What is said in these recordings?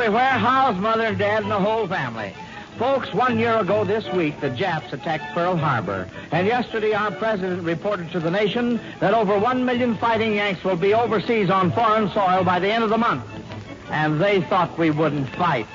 everywhere. How's Mother and Dad and the whole family? Folks, 1 year ago this week, the Japs attacked Pearl Harbor. And yesterday, our president reported to the nation that over 1 million fighting Yanks will be overseas on foreign soil by the end of the month. And they thought we wouldn't fight.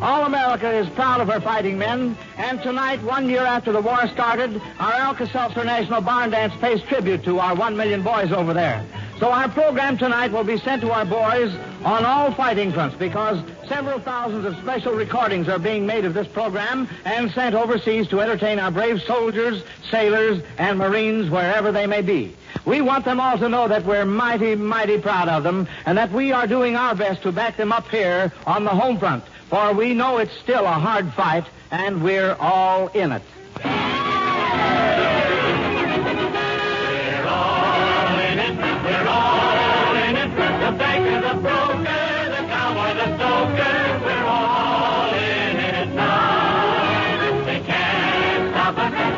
All America is proud of her fighting men. And tonight, 1 year after the war started, our Alka-Seltzer National Barn Dance pays tribute to our 1 million boys over there. So our program tonight will be sent to our boys on all fighting fronts because several thousands of special recordings are being made of this program and sent overseas to entertain our brave soldiers, sailors, and Marines wherever they may be. We want them all to know that we're mighty, mighty proud of them and that we are doing our best to back them up here on the home front, for we know it's still a hard fight and we're all in it.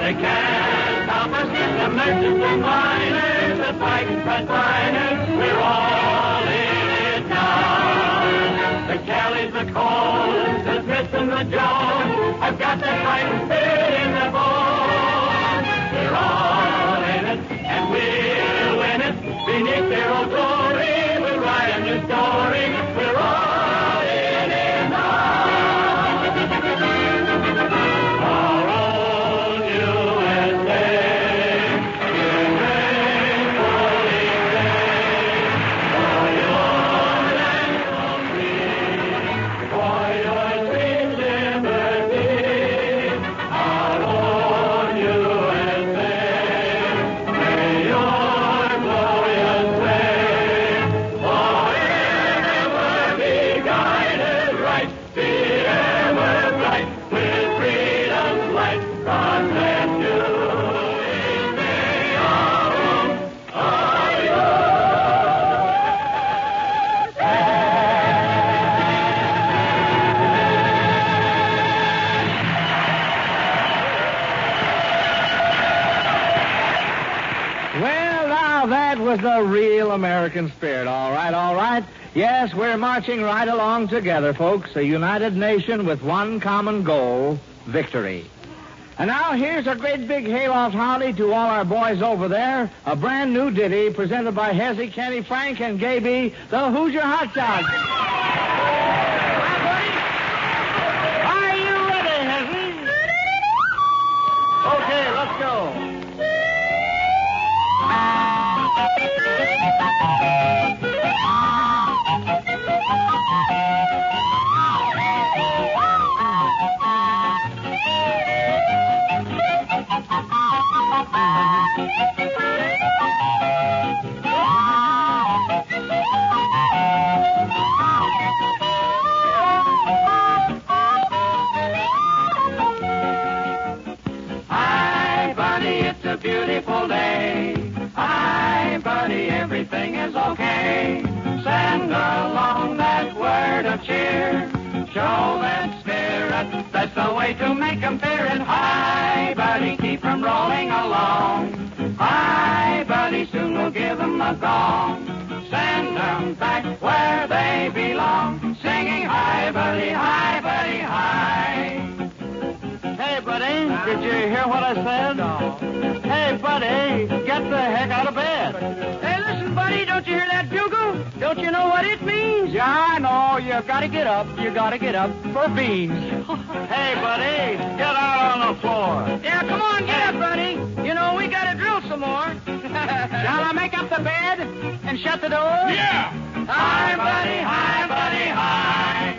They can't stop us, the merchants and miners, the fighting front liners, we're all in it now. The Kellys, the Coles, the Smiths and the Jones have got that fighting spirit in their bones. We're all in it, and we'll win it. Beneath their old glory, we'll write a new story. We're all in it now. The real American spirit. All right, all right. Yes, we're marching right along together, folks. A united nation with one common goal, victory. And now here's a great big hayloft howdy to all our boys over there. A brand new ditty presented by Hezzy, Kenny, Frank, and Gaby, the Hoosier Hot Shots. Are you ready, Hezzy? Okay, let's go. Hi, buddy, it's a beautiful day. Hi, buddy, everything is okay. Send along that word of cheer. Show that spirit, that's the way to make them fear it. Hi, buddy, keep them rolling along. Hi, buddy, soon we'll give them a gong. Send them back where they belong. Singing, hi, buddy, hi, buddy, hi. Hey, buddy, did you hear what I said? No. Hey, buddy, get the heck out of bed. Hey, listen, buddy, don't you hear that bugle? Don't you know what it means? Yeah, I know. You gotta get up. You gotta get up for beans. Hey, buddy, get out on the floor. Yeah, come on, get up, buddy. You know, we gotta drill some more. Shall I make up the bed and shut the door? Yeah. Hi, buddy, hi, buddy, hi.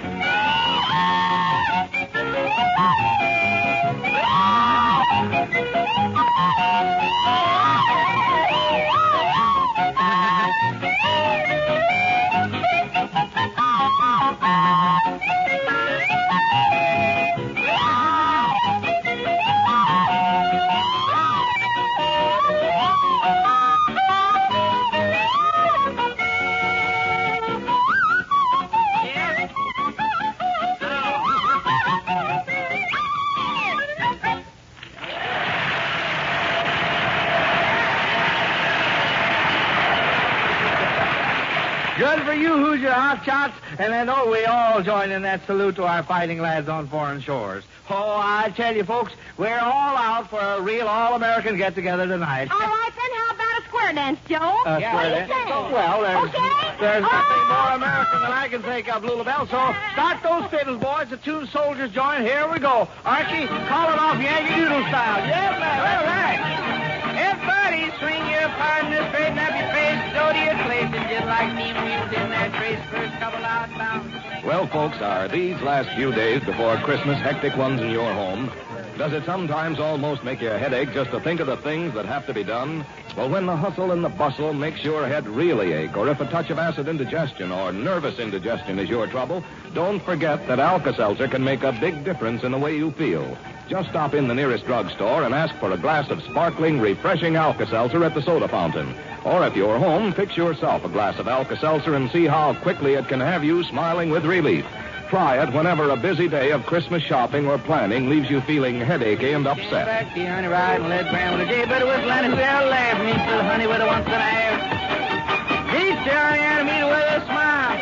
Yeah. one for you, Hoosier hot shots, and then we all join in that salute to our fighting lads on foreign shores. Oh, I tell you, folks, we're all out for a real all-American get-together tonight. All right, then, how about a square dance, Joe? Square dance? Well, there's nothing more American than I can think of, Lulabelle, so start those fiddles, boys. The two soldiers join. Here we go. Archie, call it off Yankee Doodle style. Yeah, man. All right. Everybody swing your partner, straighten up your face, go to your places, just like me wheels in that race, first couple outbound. Well, folks, are these last few days before Christmas hectic ones in your home? Does it sometimes almost make you a headache just to think of the things that have to be done? Well, when the hustle and the bustle makes your head really ache, or if a touch of acid indigestion or nervous indigestion is your trouble, don't forget that Alka-Seltzer can make a big difference in the way you feel. Just stop in the nearest drugstore and ask for a glass of sparkling, refreshing Alka-Seltzer at the soda fountain. Or if you're home, fix yourself a glass of Alka-Seltzer and see how quickly it can have you smiling with relief. Try it whenever a busy day of Christmas shopping or planning leaves you feeling headachy and upset. Back to honey ride and let Grandma the day, but it was Lanny who ever laughed me to the honey with a once and a half. He's staring at me with a smile.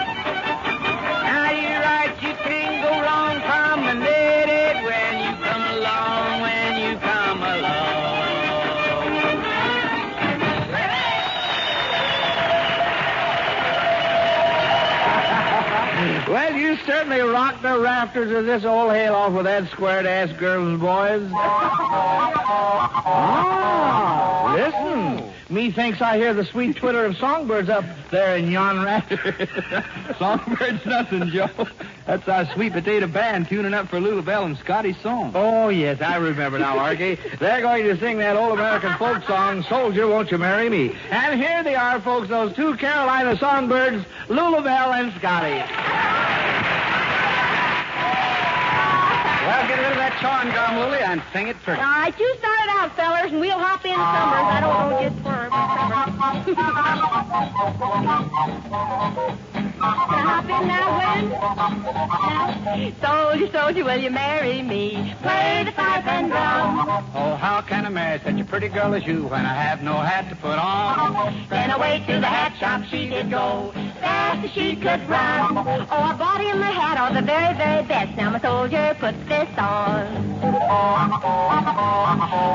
Now you're right, you can't go wrong, promenade when you come along, when you come along. Well, you certainly rocked the rafters of this old hayloft with that squared-ass girls and boys. Ah, listen. Methinks I hear the sweet twitter of songbirds up there in yon rafter. Songbirds nothing, Joe. That's our sweet potato band tuning up for Lulabelle and Scotty's song. Oh, yes, I remember now, Archie. They're going to sing that old American folk song, Soldier, Won't You Marry Me? And here they are, folks, those two Carolina songbirds, Lulabelle and Scotty. Well, get rid of that chawing gum, Lily, and sing it pretty. All right, you start it out, fellers, and we'll hop in summers. I don't know just where. Hop in now, when? Soldier, soldier, will you marry me? Play the pipe and drum. Oh, how can I marry such a pretty girl as you when I have no hat to put on? Then away to the hat shop she did go, fast as she could run. Oh, I bought him a hat, oh, the very, very best. Now, my soldier, put this on.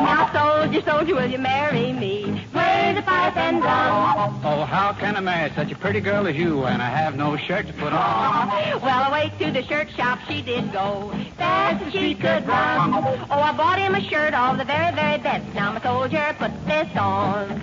Now, soldier, soldier, will you marry me? Play the pipe and drum. Oh, how can I marry such a pretty girl as you when I have no shirt to put on? Well, away to the shirt shop she did go, fast as she could run. Oh, I bought him a shirt of the very, very best. Now, my soldier, put this on.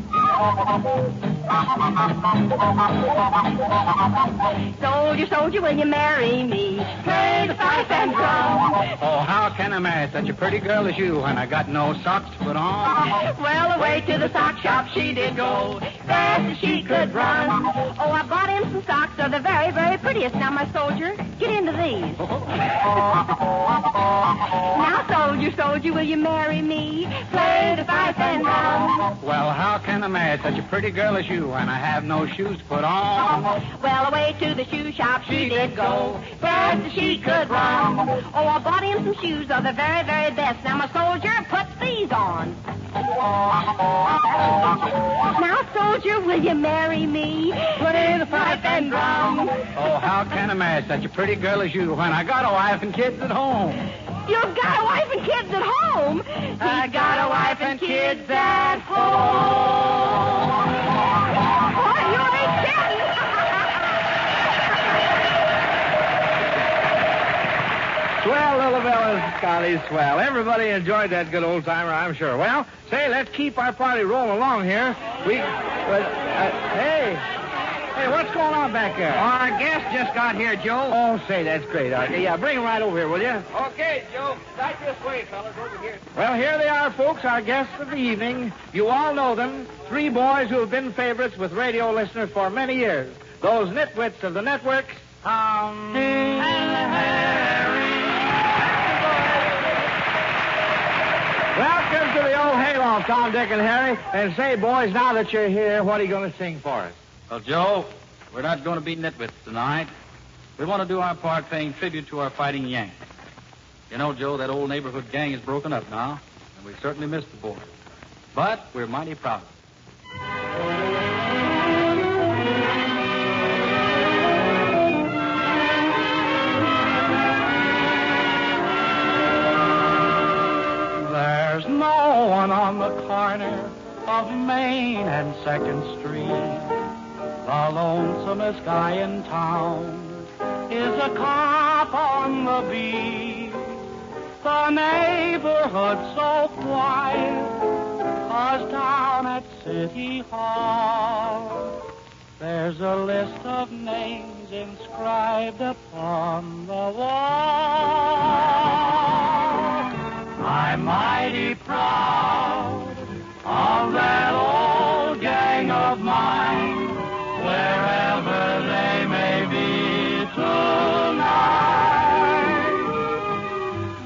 Soldier, soldier, will you marry me? Play the pipe and drum. Oh, how can I marry such a pretty girl as you when I got no socks to put on? Well, away to the sock shop she did go, fast as she could run. Oh, I bought him some socks of the very, very prettiest. Now, my soldier, get into these. Now, soldier, soldier, will you marry me? Play the pipe and drum. Well, how can I marry such a pretty girl as you when I have no shoes to put on? Well, away to the shoe shop she did go, fast as she could run. Oh, I bought him some shoes of the very, very best. Now, my soldier, put these on. Now, soldier, will you marry me? Play the pipe and drum. Oh, how can I marry such a pretty girl as you when I got a wife and kids at home? You've got a wife and kids at home. I got a wife and kids at home. What? You ain't kidding. Swell, Lulabelle and Scotty, swell. Everybody enjoyed that good old timer, I'm sure. Well, say, let's keep our party rolling along here. Hey, what's going on back there? Our guest just got here, Joe. Oh, say, that's great, Archie. Yeah, bring him right over here, will you? Okay, Joe. Right this way, fellas, over here. Well, here they are, folks, our guests of the evening. You all know them. Three boys who have been favorites with radio listeners for many years. Those nitwits of the network. Welcome to the old hayloft, Tom, Dick, and Harry. And say, boys, now that you're here, what are you going to sing for us? Well, Joe, we're not going to be nitwits tonight. We want to do our part paying tribute to our fighting Yanks. You know, Joe, that old neighborhood gang is broken up now, and we certainly missed the boys. But we're mighty proud of them. the corner of Main and 2nd Street. The lonesomest guy in town is a cop on the beat. The neighborhood's so quiet, 'cause down at City Hall, there's a list of names inscribed upon the wall. I'm mighty proud of that old gang of mine, wherever they may be tonight.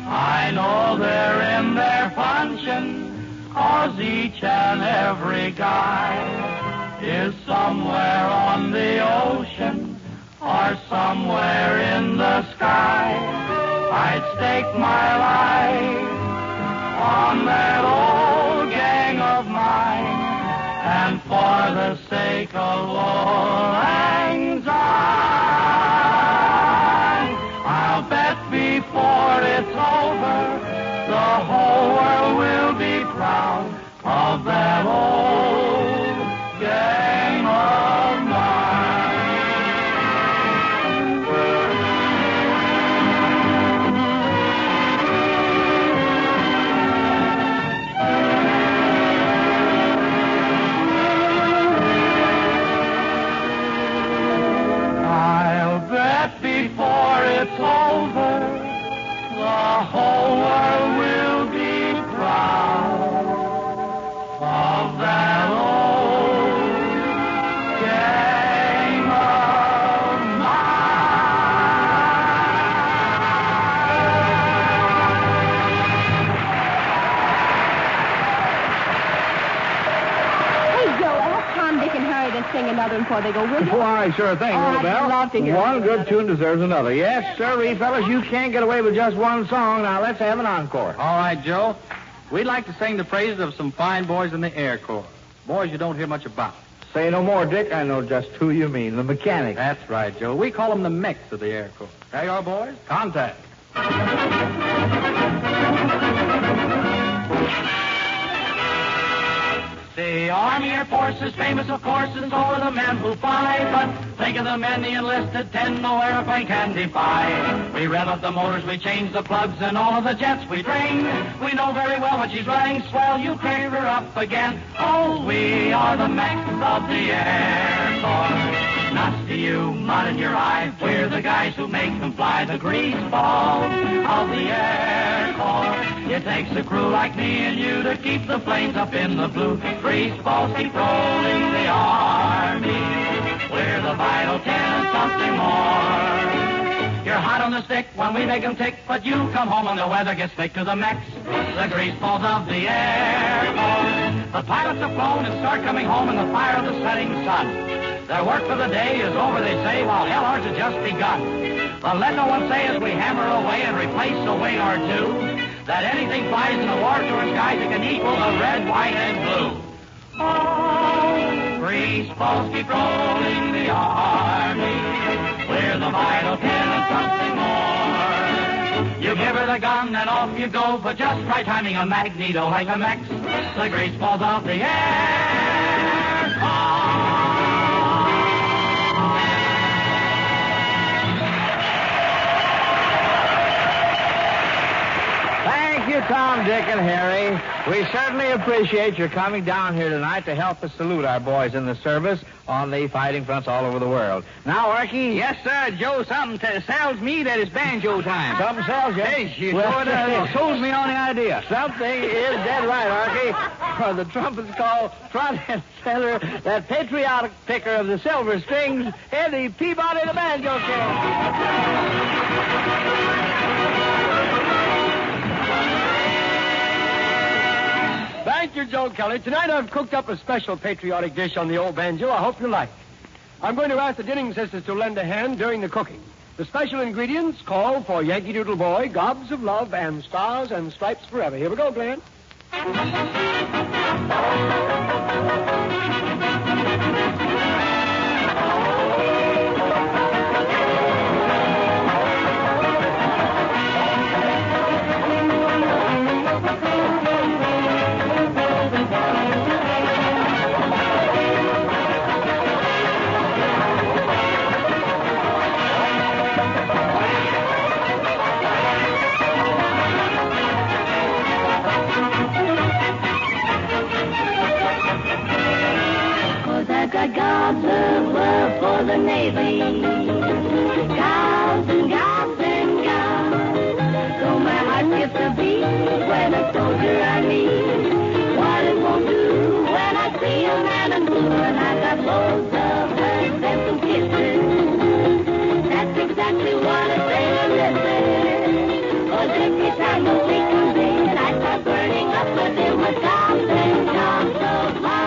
I know they're in their function, 'cause each and every guy is somewhere on the ocean or somewhere in the sky. I'd stake my life on that old gang of mine, and for the sake of old lang syne, I'll bet before it's over, the whole world will be proud of that old gang of mine. I'll bet before it's over, the whole world will be proud of that old gang of Hey, Joe, ask Tom, Dick, and Harry to sing another one before they go, will you? Why, sure thing, Oh, little I'd Belle. love to hear One it. good tune deserves another. Yes, sir, fellas, you can't get away with just one song. Now, let's have an encore. All right, Joe. We'd like to sing the praises of some fine boys in the Air Corps. Boys you don't hear much about. Say no more, Dick. I know just who you mean, the mechanic. That's right, Joe. We call them the mechs of the Air Corps. There you are, boys. Contact. The Army Air Force is famous, of course, and so are the men who fight. But think of the men the enlisted 10 no airplane can defy. We rev up the motors, we change the plugs, and all of the jets we train. We know very well when she's running swell, you crank her up again. Oh, we are the mechs of the Air Force. Nuts to you, mud in your eye. We're the guys who make them fly, the grease balls of the Air Corps. It takes a crew like me and you to keep the flames up in the blue. Grease balls keep rolling the Army. We're the vital 10 and something more. You're hot on the stick when we make them tick, but you come home when the weather gets thick to the mechs, the grease balls of the Air Corps. The pilots have flown and start coming home in the fire of the setting sun. Their work for the day is over, they say, while hell ours has just begun. But let no one say as we hammer away and replace a wing or two, that anything flies in the war-torn skies that can equal the red, white, and blue. Oh, grease balls keep rolling the Army. We're the vital 10 and something more. You give her the gun and off you go, for just right timing a magneto like a mechs, the grease balls of the Air Corps. Thank you, Tom, Dick, and Harry. We certainly appreciate your coming down here tonight to help us salute our boys in the service on the fighting fronts all over the world. Now, Archie. Yes, sir, Joe, something tells me that it's banjo time. Something sells you. Yes, you sold me on the idea. Something is dead right, Archie. The trumpet's called front and center, that patriotic picker of the silver strings, Eddie Peabody the Banjo King. Thank you, Joe Kelly. Tonight I've cooked up a special patriotic dish on the old banjo I hope you like. I'm going to ask the Dinning sisters to lend a hand during the cooking. The special ingredients call for Yankee Doodle Boy, Gobs of Love, and Stars and Stripes Forever. Here we go, Glenn. for the Navy. Gals and gals and gals. So my heart skips a beat when a soldier I meet. What it won't do when I see a man in blue and I've got loads of hugs and some kisses. That's exactly what a sailor misses. 'Cause every time the sea comes in, I start burning up with him with gobs and gobs of love.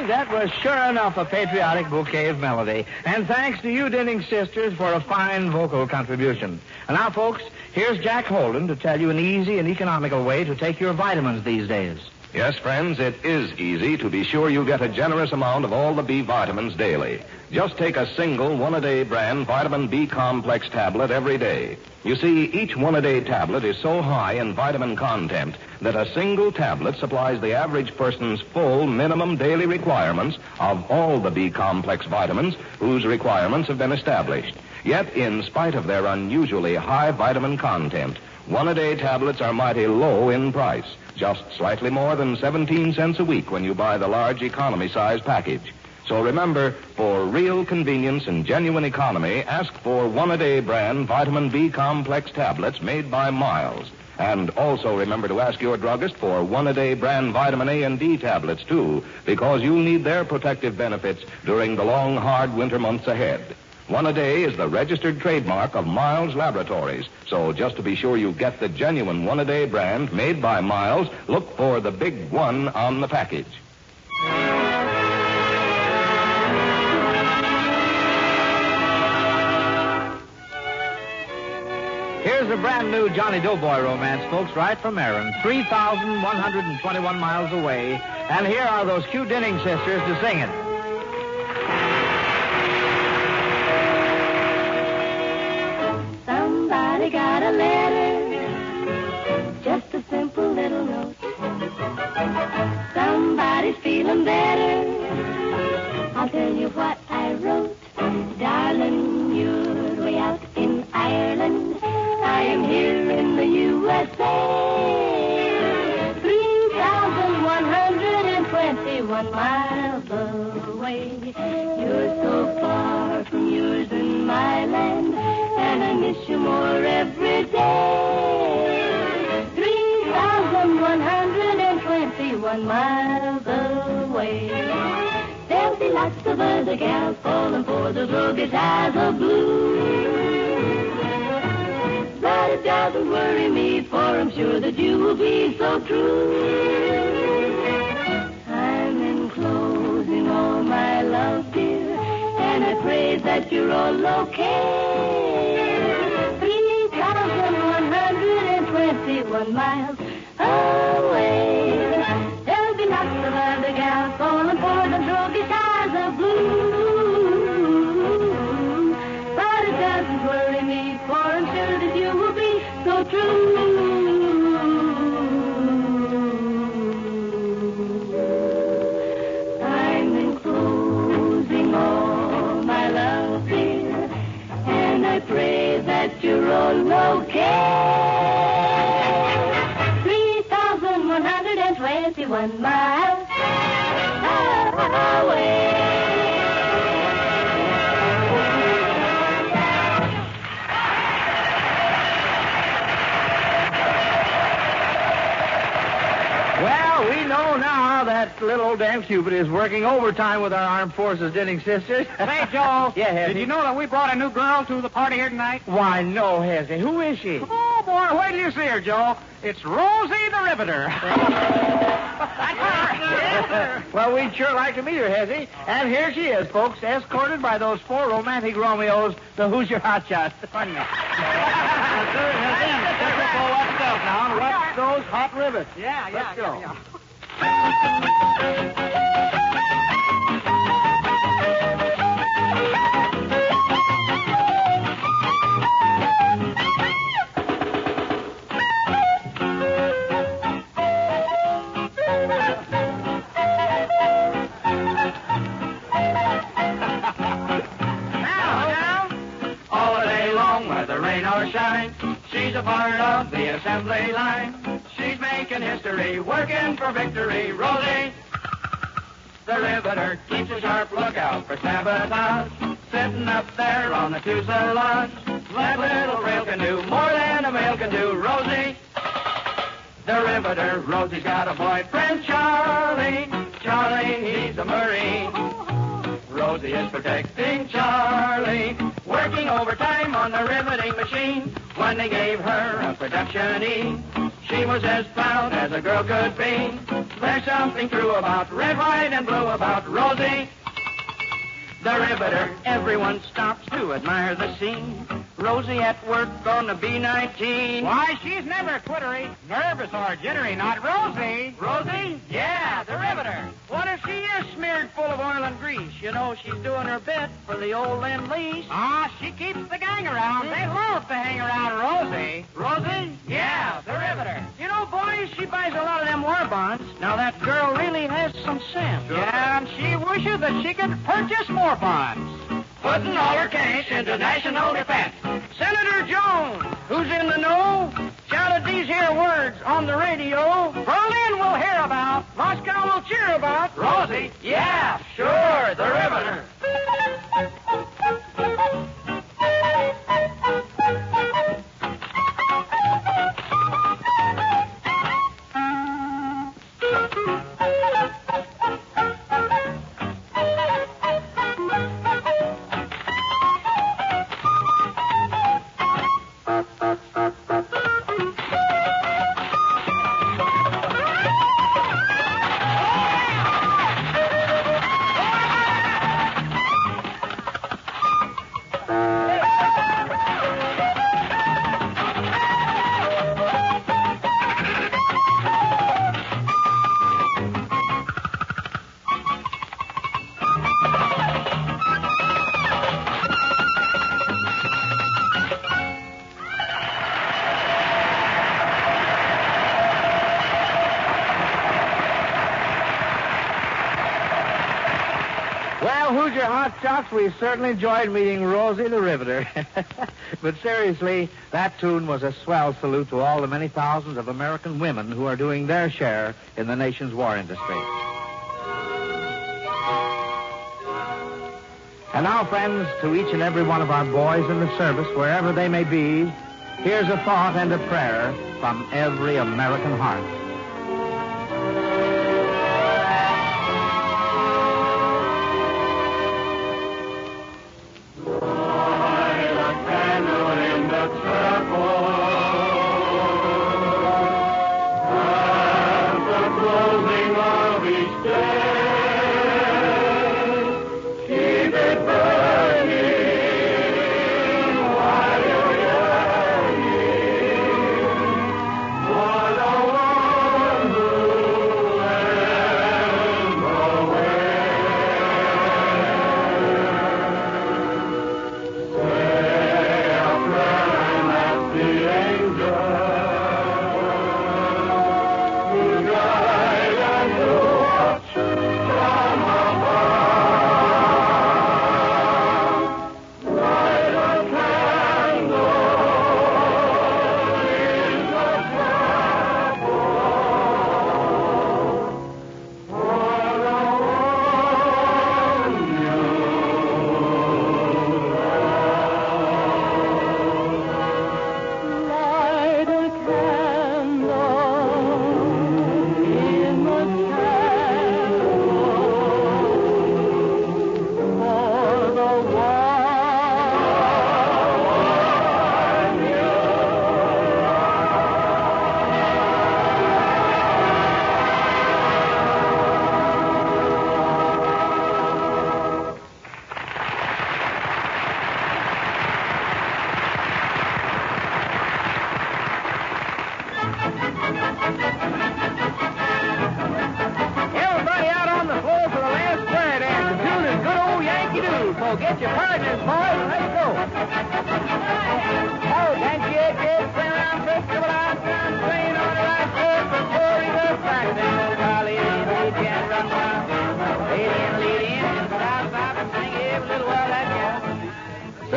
That was sure enough a patriotic bouquet of melody. And thanks to you, Dinning sisters, for a fine vocal contribution. And now, folks, here's Jack Holden to tell you an easy and economical way to take your vitamins these days. Yes, friends, it is easy to be sure you get a generous amount of all the B vitamins daily. Just take a single one-a-day brand vitamin B complex tablet every day. You see, each one-a-day tablet is so high in vitamin content that a single tablet supplies the average person's full minimum daily requirements of all the B complex vitamins whose requirements have been established. Yet, in spite of their unusually high vitamin content, one-a-day tablets are mighty low in price. Just slightly more than 17 cents a week when you buy the large economy-size package. So remember, for real convenience and genuine economy, ask for one-a-day brand vitamin B complex tablets made by Miles. And also remember to ask your druggist for one-a-day brand vitamin A and D tablets, too, because you'll need their protective benefits during the long, hard winter months ahead. One-a-day is the registered trademark of Miles Laboratories. So just to be sure you get the genuine one-a-day brand made by Miles, look for the big one on the package. Here's a brand new Johnny Doughboy romance, folks, right from Erin, 3,121 miles away. And here are those cute Dinning sisters to sing it. Somebody got a letter, just a simple little note. Somebody's feeling better. I'll tell you what I wrote. Darling, you're way out in Ireland. I am here in the USA. 3,121 miles away. You're so far from yours and my land, and I miss you more every day. 3,121 miles away. There'll be lots of other gals falling for those roguish eyes of blue. But it doesn't worry me, for I'm sure that you will be so true. I'm enclosing all my love, dear, and I pray that you're all okay. 3,121 miles away. There'll be lots of other gals falling for the roguish eyes of blue. But it doesn't worry me, for I'm sure that you will be so true. I'm enclosing all my love, dear, and I pray that you're all okay. 3,121 miles away. that little old damn Cupid is working overtime with our armed forces dinning sisters. Hey, Joe. Yeah, Hezzy. Did you know that we brought a new girl to the party here tonight? Why, no, Hezzy. Who is she? Oh, boy, wait till you see her, Joe. It's Rosie the Riveter. That's her. Well, we'd sure like to meet her, Hezzy. And here she is, folks, escorted by those 4 romantic Romeos, the Hoosier Hotshots. Funny. Now, Watch those hot rivets. Yeah. Let's go. Yeah. Shine. She's a part of the assembly line. She's making history, working for victory. Rosie, the Riveter, keeps a sharp lookout for sabotage. Sitting up there on the fuselage. That little rail can do more than a male can do. Rosie, the Riveter. Rosie's got a boyfriend, Charlie. Charlie, he's a Marine. Rosie is protecting Charlie, working overtime on the riveting machine. When they gave her a production E, she was as proud as a girl could be. There's something true about red, white, and blue about Rosie, the Riveter. Everyone stops to admire the scene. Rosie at work on the B-19. Why, she's never twittery, nervous, or jittery, not Rosie. Rosie? Yeah, the Riveter. What if she is smeared full of oil and grease? You know, she's doing her bit for the old Lend-Lease. She keeps the gang around. They love to hang around Rosie. Rosie? Yeah, the Riveter. You know, boys, she buys a lot of them war bonds. Now, that girl really has some sense. Yeah, and she wishes that she could purchase more bonds. Putting all her cash into national defense. Senator Jones, who's in the know, shouted these here words on the radio. Berlin will hear about. Moscow will cheer about. Rosie? Yeah, sure, the Riveter. Hoosier Hot Shots, we certainly enjoyed meeting Rosie the Riveter. But seriously, that tune was a swell salute to all the many thousands of American women who are doing their share in the nation's war industry. And now, friends, to each and every one of our boys in the service, wherever they may be, here's a thought and a prayer from every American heart. For the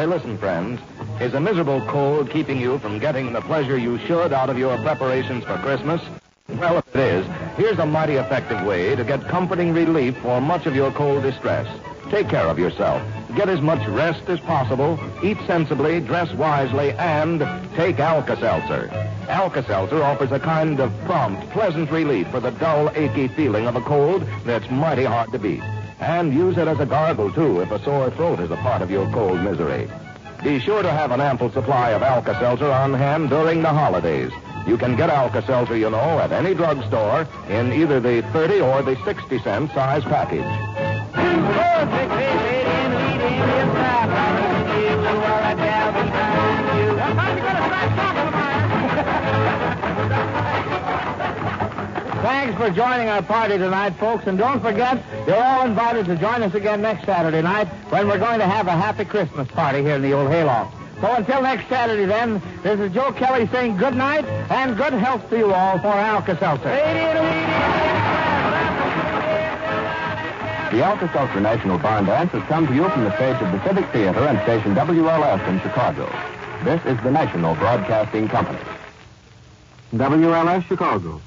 Say, listen, friends, is a miserable cold keeping you from getting the pleasure you should out of your preparations for Christmas? Well, if it is, here's a mighty effective way to get comforting relief for much of your cold distress. Take care of yourself. Get as much rest as possible, eat sensibly, dress wisely, and take Alka-Seltzer. Alka-Seltzer offers a kind of prompt, pleasant relief for the dull, achy feeling of a cold that's mighty hard to beat. And use it as a gargle, too, if a sore throat is a part of your cold misery. Be sure to have an ample supply of Alka-Seltzer on hand during the holidays. You can get Alka-Seltzer, you know, at any drugstore in either the 30 or the 60-cent size package. Thanks for joining our party tonight, folks. And don't forget, you're all invited to join us again next Saturday night when we're going to have a happy Christmas party here in the old hayloft. So until next Saturday, then, this is Joe Kelly saying good night and good health to you all for Alka-Seltzer. The Alka-Seltzer National Barn Dance has come to you from the stage of the Civic Theater and station WLS in Chicago. This is the National Broadcasting Company. WLS Chicago.